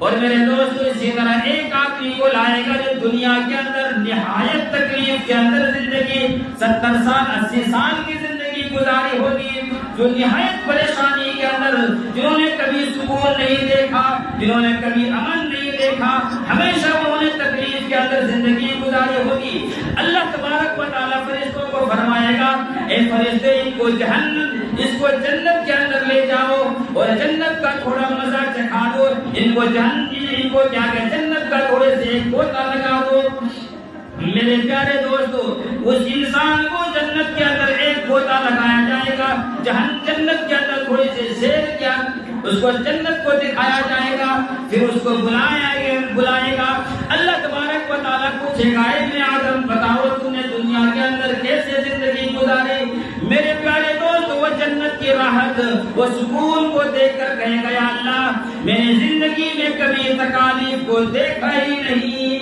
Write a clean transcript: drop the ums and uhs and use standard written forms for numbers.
اور میرے دوستو اسی طرح ایک آدمی کو لائے گا جو دنیا کے اندر نہایت تکلیف کے اندر زندگی 70 سال 80 سال کی زندگی گزاری ہوگی، جو نہایت پریشانی کے اندر، جنہوں نے کبھی سکون نہیں دیکھا، جنہوں نے کبھی امن نہیں دیکھا، ہمیشہ انہوں نے تکلیف کے اندر زندگی گزاری ہوگی۔ اللہ تبارک و تعالیٰ فرشتوں کو فرمائے گا اے فرشتے ان کو جہنم، اس کو جنت کے اندر لے جاؤ اور جنت کا تھوڑا مزہ چکھا دو، ان کو کیا کہ جنت کا تھوڑے سے ایک گوتا لگا دو۔ میرے پیارے دوستو اس انسان کو جنت کے اندر ایک گوتا لگایا جائے گا، جنت کے اندر تھوڑے سے زیر کیا اس کو جنت کو دکھایا جائے گا، پھر اس کو بلائے گا۔ اللہ تبارک و تعالیٰ پوچھے گا ابن آدم بتاؤ تم نے دنیا کے اندر کیسے زندگی گزاری؟ میرے پیارے دوست وہ جنت کی راحت، وہ سکون کو دیکھ کر کہے گا یا اللہ میں نے زندگی میں کبھی تکالیف کو دیکھا ہی نہیں،